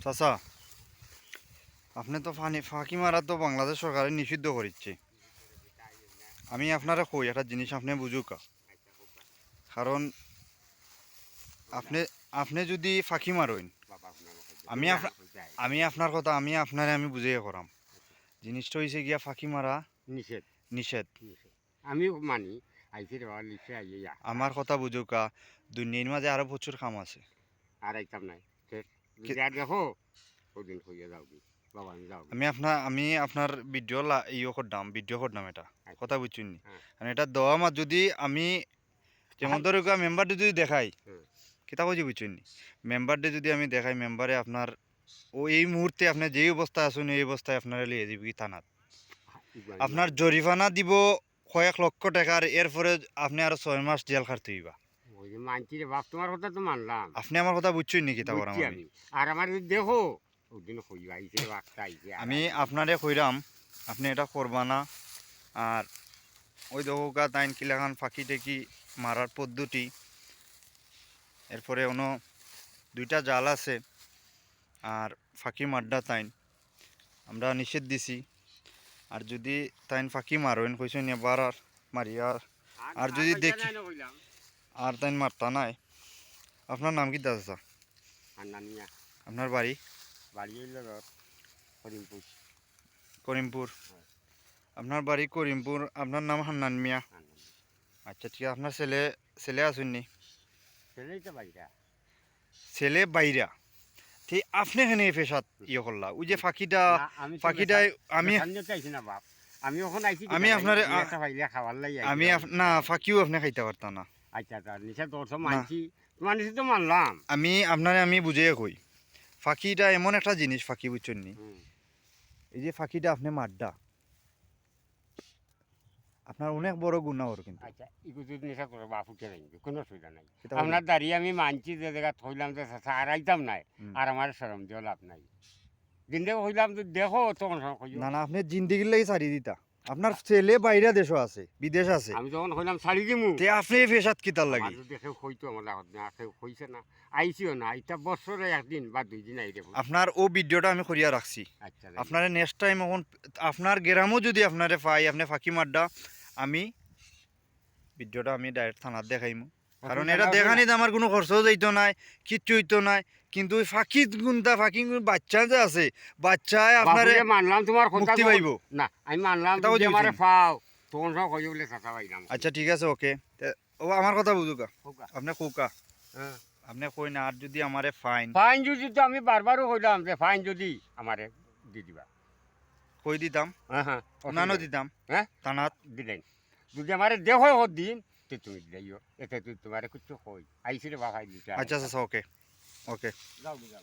চাচা, আপনি তো ফাঁকি মারা তো বাংলাদেশ সরকারে নিষিদ্ধ করিচ্ছে। আমি আপনারা কই একটা জিনিস আপনি বুঝুক, কারণ আপনি আপনি যদি ফাঁকি মারেন, আমি আমি আপনার কথা আমি বুঝিয়ে করাম। জিনিসটা হয়েছে গিয়া ফাঁকি মারা নিষেধ নিষেধ। নিষেধ আমিও মানি আইসি রেওয়া লিখে আইয়া আমার কথা বুঝুকা, দুনিয়ার মাঝে আরো প্রচুর কাম আছে। আর আইতাম নাই কি- যদি আর দেখো ওদিন হইয়া যাও কি বাবা আমি যাও আমি আপনার ভিডিও করলাম এটা আচ্ছা কথা বুঝছেন নি? হ্যাঁ কারণ এটা দেওয়া মার যদি আমি যেমন ধরো মেম্বারটা যদি দেখাই, হুম কিতা কইছি বুঝছেন নি? মেম্বারটা যদি আমি দেখাই, মেম্বারে আপনার ও এই মুহূর্তে আপনি যেই অবস্থায় আছেন এই অবস্থায় আপনারা লিয়ে যাবি থানাত। আপনার জরিমানা দিব কয়েক লক্ষ টাকার, এরপরে আপনি আরো 6 মাস জেল খাটতে হইবা। ওই যে মানছি রে বাপ তোমার কথা তো মানলাম আপনি আমার কথা বুঝছেন নি? কিতা করাম বুঝছি আমি? আমি আর আমার যদি দেখো ওদিন হইয়া আইসি রে বাপটা আইসি আমি আপনারে কইরাম আপনি এটা করবা না। আর ওই দোকা তাইন কিলাখান ফাঁকি টেকি মারার পদ্ধতি, এরপরে অন্য 2টা জাল আছে আর ফাঁকি মারডা তাইন আমরা নিষেধ দিছি। আর যদি তাইন ফাঁকি মারেন কইছেন এবার আর মারিয়া, আর যদি দেখি আর তাইন মারতা নাই। আপনার নাম কি দাদা? আন্নানিয়া আপনার বাড়ি? বাড়ি হইল করিমপুর করিমপুর। আপনার বাড়ি করিমপুর, আপনার নাম হান্নান মিয়া। আচ্ছা ঠিক আছে। আপনার ছেলে ছেলে আসুননি? ছেলেই তো বাড়িটা ছেলে বাইরা, ঠিক আপনি এখানে পেশাত ইয়ে করলা ওই যে ফাঁকিটা না, আমি তো ফাঁকিটাই আমি চাইছি না বাপ আমি ওখানে আইছি আমি আপনারে খাবার লাই আমি না ফাঁকিও আপনি খাইতে পারতাম না। আচ্ছা আচ্ছা নিষেধ তোর মানছি তোমার নিষেধ তো মানলাম আমি বুঝিয়ে কই, ফাঁকিটা এমন একটা জিনিস, ফাঁকি বুঝছেন নি? এই যে ফাঁকিটা আপনি মারডা আপনার অনেক বড় গুণা ওর কিন্তু। আচ্ছা ইকু যদি নিষেধ করো বাপ উঠে নাই কোনো অসুবিধা নাই সেটা আপনার দাঁড়িয়ে আমি মানছি যে জায়গা থইলাম যে আর আইতাম নাই হুম। আর আমার সরম দিয়ে লাভ নাই দিন দেখো হইলাম তো দেখো তখন না না, আপনি জিন্দিগির লাগি ছাড়ি দিতা। আপনার ছেলে বাইরে দেশও আছে, বিদেশ আছে, আমি যখন হইলাম ছাড়ি দিমু তে আপনি এই পেশাত কিতার লাগি? আমার দেখে হইতো আমার লাগত না কেউ হইছে না আইসিও না এটা বছরে একদিন বা 2 দিন আই দেখো আপনার ও ভিডিওটা আমি করিয়া রাখছি। আচ্ছা আপনার নেক্সট টাইম এখন আপনার গ্রামও যদি আপনারে পাই আপনি ফাঁকি মারডা, আমি ভিডিওটা আমি ডাইরেক্ট থানার দেখাইমু। কারণ এটা দেখানিতে আমার কোনো খরচও যাইতো নাই, কিচ্ছু হইতো নাই। কিন্তু ওই ফাঁকি বাচ্চা যে আছে, বাচ্চায় আপনারে মানলাম তোমার কথা মুক্তি পাইব না আমি মানলাম কথাও তুমি আমারে বুঝছেন? পাও তখন সব কই বলে চাচা পাইলাম আচ্ছা ঠিক আছে, ওকে। ও আমার কথা বুঝুকা, হোকা আপনি কৌকা হ্যাঁ আপনি কই না। আর যদি আমারে ফাইন ফাইন যদি তো আমি বারবারও কইলাম যে ফাইন যদি আমারে দি দিবা কই দিতাম, হ্যাঁ হ্যাঁ নানো দিতাম হ্যাঁ থানাত। দিলেন যদি আমারে দেখো হত দিন তো তুমি দিলাইও এতে তুই তোমারে কিছু কই আইসি রে বাবা আচ্ছা আচ্ছা, ওকে ওকে। যাও যাও